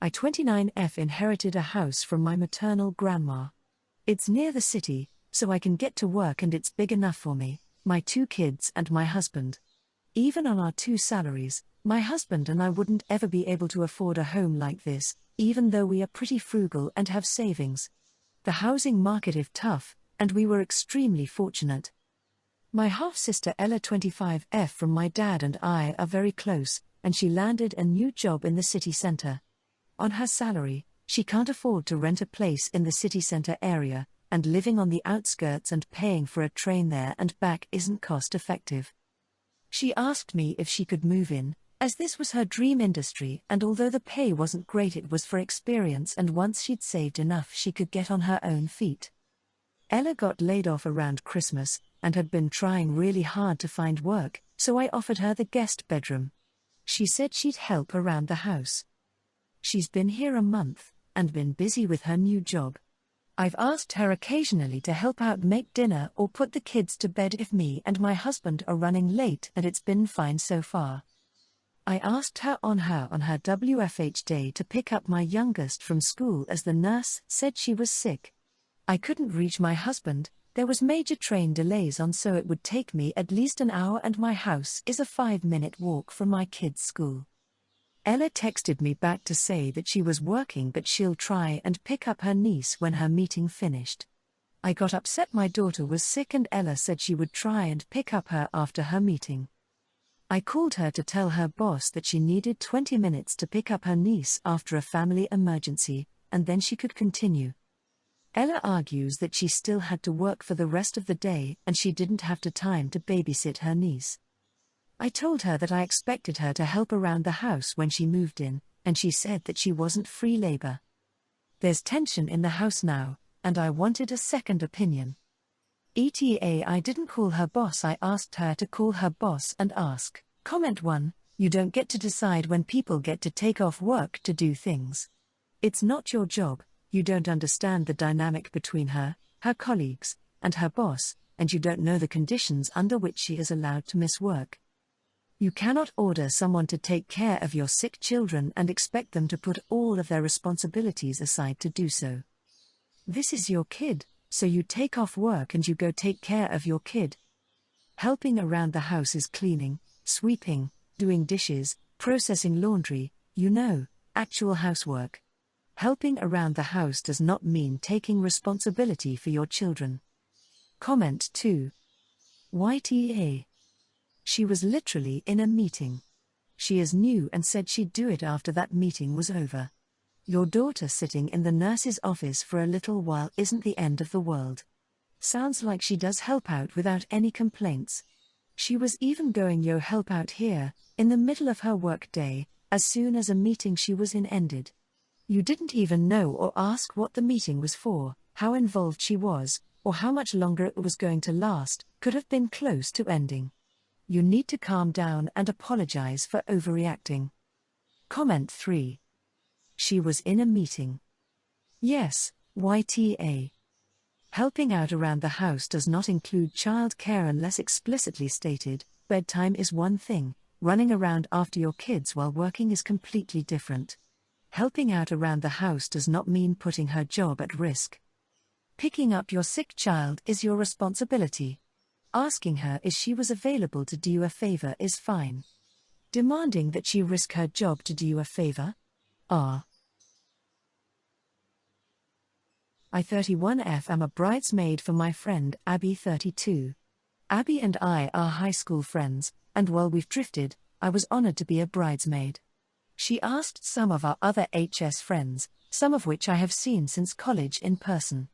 I 29F inherited a house from my maternal grandma. It's near the city, so I can get to work and it's big enough for me, my 2 kids and my husband. Even on our 2 salaries, my husband and I wouldn't ever be able to afford a home like this, even though we are pretty frugal and have savings. The housing market is tough, and we were extremely fortunate. My half-sister Ella 25F from my dad and I are very close, and she landed a new job in the city centre. On her salary, she can't afford to rent a place in the city centre area, and living on the outskirts and paying for a train there and back isn't cost-effective. She asked me if she could move in, as this was her dream industry, and although the pay wasn't great, it was for experience, and once she'd saved enough she could get on her own feet. Ella got laid off around Christmas, and had been trying really hard to find work, so I offered her the guest bedroom. She said she'd help around the house. She's been here a month, and been busy with her new job. I've asked her occasionally to help out make dinner or put the kids to bed if me and my husband are running late, and it's been fine so far. I asked her on her WFH day to pick up my youngest from school as the nurse said she was sick. I couldn't reach my husband, there was major train delays on, so it would take me at least an hour, and my house is a 5-minute walk from my kids' school. Ella texted me back to say that she was working but she'll try and pick up her niece when her meeting finished. I got upset my daughter was sick and Ella said she would try and pick up her after her meeting. I called her to tell her boss that she needed 20 minutes to pick up her niece after a family emergency, and then she could continue. Ella argues that she still had to work for the rest of the day and she didn't have the time to babysit her niece. I told her that I expected her to help around the house when she moved in, and she said that she wasn't free labor. There's tension in the house now, and I wanted a second opinion. ETA I didn't call her boss, I asked her to call her boss and ask. Comment 1, you don't get to decide when people get to take off work to do things. It's not your job, you don't understand the dynamic between her, her colleagues, and her boss, and you don't know the conditions under which she is allowed to miss work. You cannot order someone to take care of your sick children and expect them to put all of their responsibilities aside to do so. This is your kid, so you take off work and you go take care of your kid. Helping around the house is cleaning, sweeping, doing dishes, processing laundry, actual housework. Helping around the house does not mean taking responsibility for your children. Comment 2. YTA. She was literally in a meeting. She is new and said she'd do it after that meeting was over. Your daughter sitting in the nurse's office for a little while isn't the end of the world. Sounds like she does help out without any complaints. She was even going help out here, in the middle of her work day, as soon as a meeting she was in ended. You didn't even know or ask what the meeting was for, how involved she was, or how much longer it was going to last, could have been close to ending. You need to calm down and apologize for overreacting. Comment 3. She was in a meeting. Yes, YTA. Helping out around the house does not include child care unless explicitly stated. Bedtime is one thing, running around after your kids while working is completely different. Helping out around the house does not mean putting her job at risk. Picking up your sick child is your responsibility. Asking her if she was available to do you a favor is fine. Demanding that she risk her job to do you a favor? I 31F am a bridesmaid for my friend Abby 32. Abby and I are high school friends, and while we've drifted, I was honored to be a bridesmaid. She asked some of our other HS friends, some of which I have seen since college in person.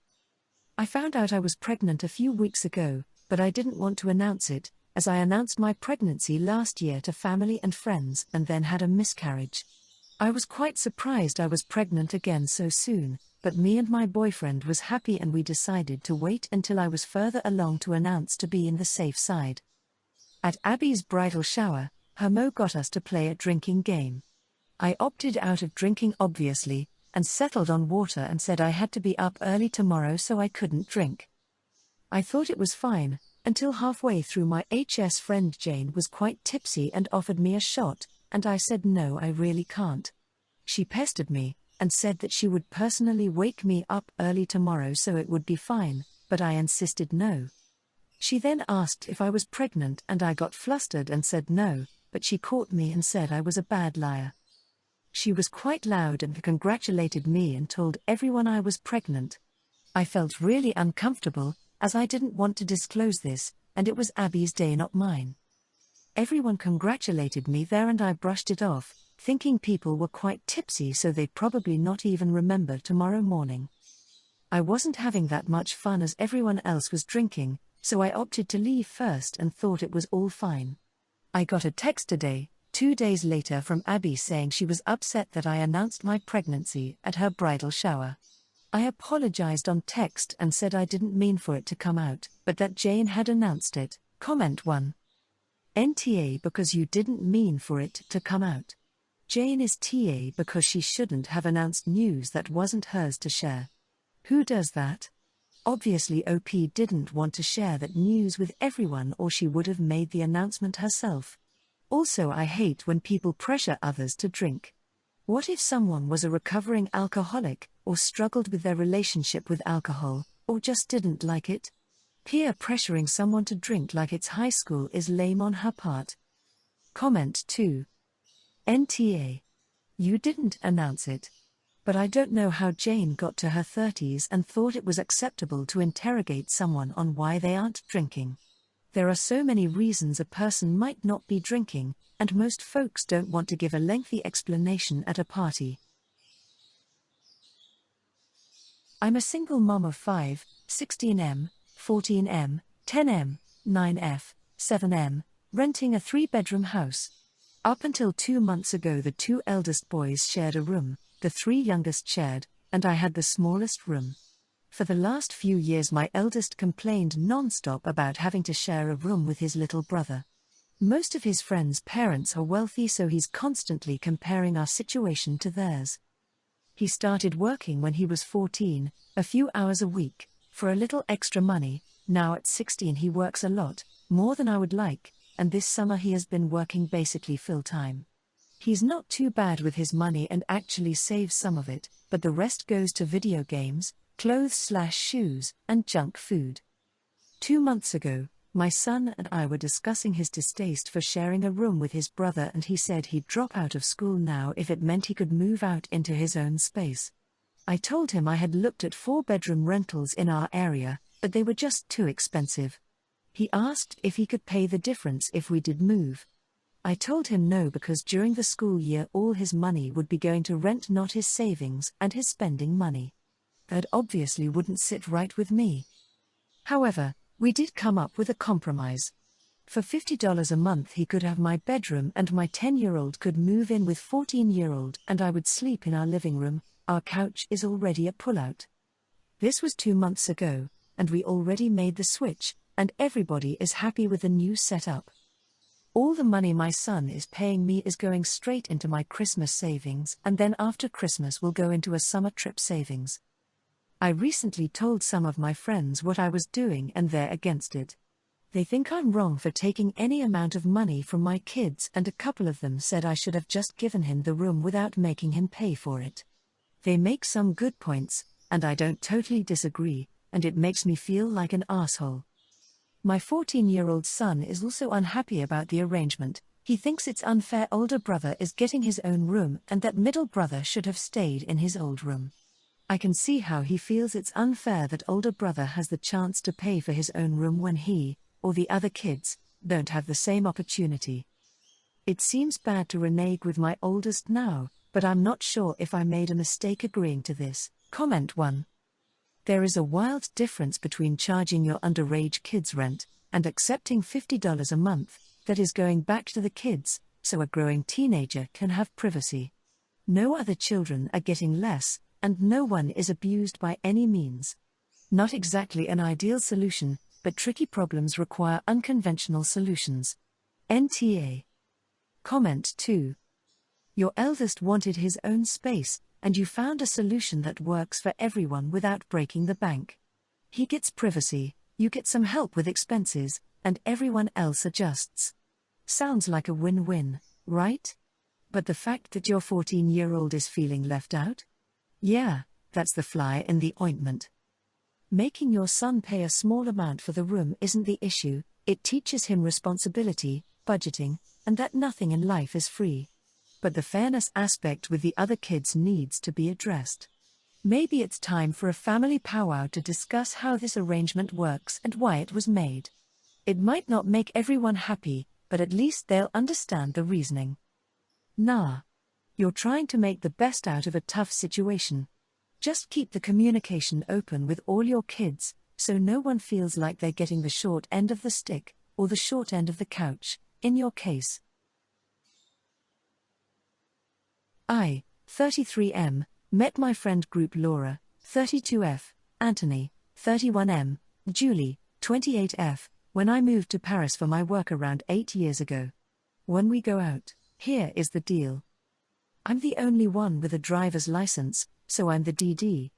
I found out I was pregnant a few weeks ago, but I didn't want to announce it, as I announced my pregnancy last year to family and friends and then had a miscarriage. I was quite surprised I was pregnant again so soon, but me and my boyfriend was happy and we decided to wait until I was further along to announce to be in the safe side. At Abby's bridal shower, her mo got us to play a drinking game. I opted out of drinking obviously, and settled on water and said I had to be up early tomorrow so I couldn't drink. I thought it was fine, until halfway through my HS friend Jane was quite tipsy and offered me a shot, and I said no, I really can't. She pestered me, and said that she would personally wake me up early tomorrow so it would be fine, but I insisted no. She then asked if I was pregnant and I got flustered and said no, but she caught me and said I was a bad liar. She was quite loud and congratulated me and told everyone I was pregnant. I felt really uncomfortable, as I didn't want to disclose this, and it was Abby's day, not mine. Everyone congratulated me there and I brushed it off, thinking people were quite tipsy so they'd probably not even remember tomorrow morning. I wasn't having that much fun as everyone else was drinking, so I opted to leave first and thought it was all fine. I got a text today, 2 days later, from Abby saying she was upset that I announced my pregnancy at her bridal shower. I apologized on text and said I didn't mean for it to come out, but that Jane had announced it. Comment 1. NTA because you didn't mean for it to come out. Jane is TA because she shouldn't have announced news that wasn't hers to share. Who does that? Obviously OP didn't want to share that news with everyone or she would have made the announcement herself. Also, I hate when people pressure others to drink. What if someone was a recovering alcoholic, or struggled with their relationship with alcohol, or just didn't like it? Peer pressuring someone to drink like it's high school is lame on her part. Comment 2. NTA. You didn't announce it. But I don't know how Jane got to her 30s and thought it was acceptable to interrogate someone on why they aren't drinking. There are so many reasons a person might not be drinking, and most folks don't want to give a lengthy explanation at a party. I'm a single mom of 5, 16M, 14M, 10M, 9F, 7M, renting a 3-bedroom house. Up until 2 months ago, the 2 eldest boys shared a room, the 3 youngest shared, and I had the smallest room. For the last few years my eldest complained non-stop about having to share a room with his little brother. Most of his friends' parents are wealthy, so he's constantly comparing our situation to theirs. He started working when he was 14, a few hours a week, for a little extra money. Now at 16 he works a lot, more than I would like, and this summer he has been working basically full-time. He's not too bad with his money and actually saves some of it, but the rest goes to video games, clothes/shoes, and junk food. 2 months ago, my son and I were discussing his distaste for sharing a room with his brother, and he said he'd drop out of school now if it meant he could move out into his own space. I told him I had looked at 4-bedroom rentals in our area, but they were just too expensive. He asked if he could pay the difference if we did move. I told him no, because during the school year all his money would be going to rent, not his savings and his spending money. That obviously wouldn't sit right with me. However, we did come up with a compromise. For $50 a month he could have my bedroom and my 10-year-old could move in with 14-year-old and I would sleep in our living room. Our couch is already a pull-out. This was 2 months ago, and we already made the switch, and everybody is happy with the new setup. All the money my son is paying me is going straight into my Christmas savings, and then after Christmas will go into a summer trip savings. I recently told some of my friends what I was doing and they're against it. They think I'm wrong for taking any amount of money from my kids, and a couple of them said I should have just given him the room without making him pay for it. They make some good points, and I don't totally disagree, and it makes me feel like an asshole. My 14-year-old son is also unhappy about the arrangement. He thinks it's unfair older brother is getting his own room and that middle brother should have stayed in his old room. I can see how he feels it's unfair that older brother has the chance to pay for his own room when he, or the other kids, don't have the same opportunity. It seems bad to renege with my oldest now, but I'm not sure if I made a mistake agreeing to this. Comment 1. There is a wild difference between charging your underage kids rent and accepting $50 a month that is going back to the kids, so a growing teenager can have privacy. No other children are getting less, and no one is abused by any means. Not exactly an ideal solution, but tricky problems require unconventional solutions. NTA. Comment 2. Your eldest wanted his own space, and you found a solution that works for everyone without breaking the bank. He gets privacy, you get some help with expenses, and everyone else adjusts. Sounds like a win-win, right? But the fact that your 14-year-old is feeling left out? Yeah, that's the fly in the ointment. Making your son pay a small amount for the room isn't the issue, it teaches him responsibility, budgeting, and that nothing in life is free. But the fairness aspect with the other kids needs to be addressed. Maybe it's time for a family powwow to discuss how this arrangement works and why it was made. It might not make everyone happy, but at least they'll understand the reasoning. Nah. You're trying to make the best out of a tough situation. Just keep the communication open with all your kids, so no one feels like they're getting the short end of the stick, or the short end of the couch, in your case. 33M, met my friend group Laura, 32F, Anthony, 31M, Julie, 28F, when I moved to Paris for my work around 8 years ago. When we go out, here is the deal. I'm the only one with a driver's license, so I'm the DD.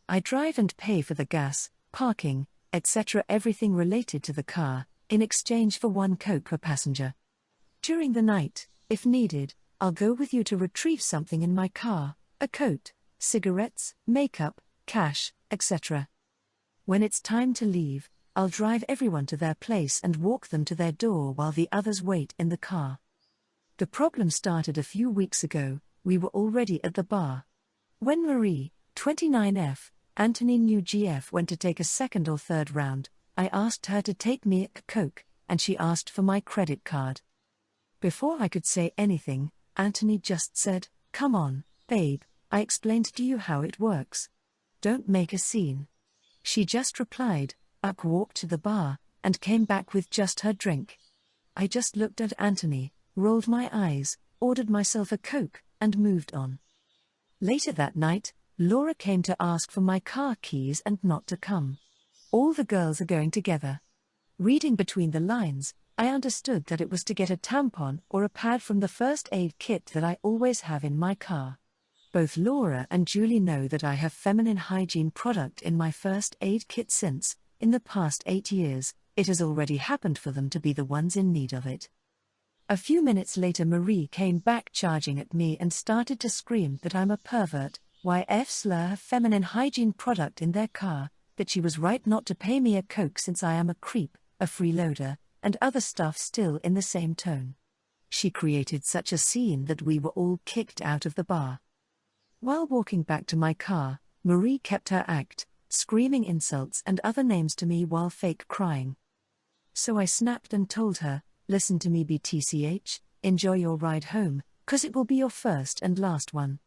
I drive and pay for the gas, parking, etc., everything related to the car, in exchange for 1 Coke per passenger. During the night, if needed, I'll go with you to retrieve something in my car, a coat, cigarettes, makeup, cash, etc. When it's time to leave, I'll drive everyone to their place and walk them to their door while the others wait in the car. The problem started a few weeks ago. We were already at the bar. When Marie, 29F, Anthony New GF went to take a second or third round, I asked her to take me a Coke, and she asked for my credit card. Before I could say anything, Anthony just said, "Come on, babe, I explained to you how it works. Don't make a scene." She just replied, walked to the bar, and came back with just her drink. I just looked at Anthony, rolled my eyes, ordered myself a Coke, and moved on. Later that night, Laura came to ask for my car keys and not to come. All the girls are going together. Reading between the lines, I understood that it was to get a tampon or a pad from the first aid kit that I always have in my car. Both Laura and Julie know that I have feminine hygiene product in my first aid kit since, in the past 8 years, it has already happened for them to be the ones in need of it. A few minutes later Marie came back charging at me and started to scream that I'm a pervert, YF slur have feminine hygiene product in their car, that she was right not to pay me a Coke since I am a creep, a freeloader, and other stuff still in the same tone. She created such a scene that we were all kicked out of the bar. While walking back to my car, Marie kept her act, screaming insults and other names to me while fake crying. So I snapped and told her, "Listen to me BTCH, enjoy your ride home, 'cause it will be your first and last one.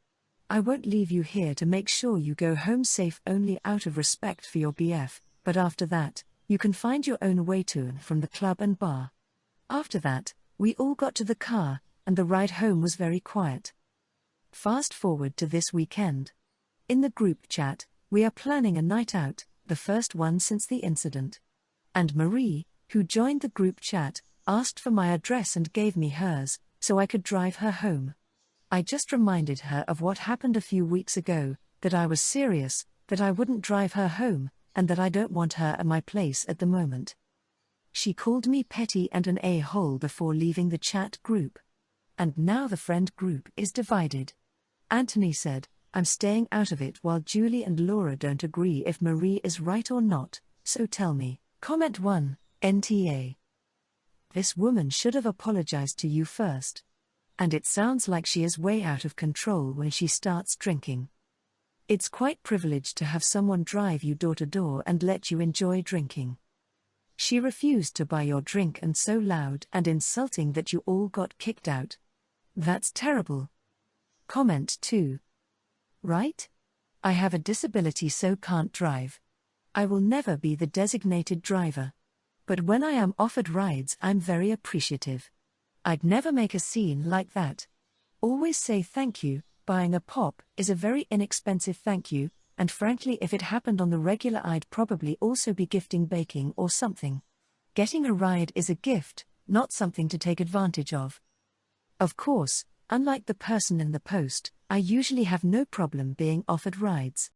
I won't leave you here to make sure you go home safe only out of respect for your BF, but after that, you can find your own way to and from the club and bar." After that, we all got to the car, and the ride home was very quiet. Fast forward to this weekend. In the group chat, we are planning a night out, the first one since the incident. And Marie, who joined the group chat, asked for my address and gave me hers, so I could drive her home. I just reminded her of what happened a few weeks ago, that I was serious, that I wouldn't drive her home, and that I don't want her at my place at the moment. She called me petty and an a-hole before leaving the chat group. And now the friend group is divided. Anthony said, "I'm staying out of it while Julie and Laura don't agree if Marie is right or not, so tell me." Comment 1, NTA. This woman should have apologized to you first. And it sounds like she is way out of control when she starts drinking. It's quite privileged to have someone drive you door to door and let you enjoy drinking. She refused to buy your drink and so loud and insulting that you all got kicked out. That's terrible. Comment 2. Right? I have a disability so can't drive. I will never be the designated driver. But when I am offered rides I'm very appreciative. I'd never make a scene like that. Always say thank you. Buying a pop is a very inexpensive thank you, and frankly if it happened on the regular I'd probably also be gifting baking or something. Getting a ride is a gift, not something to take advantage of. Of course, unlike the person in the post, I usually have no problem being offered rides.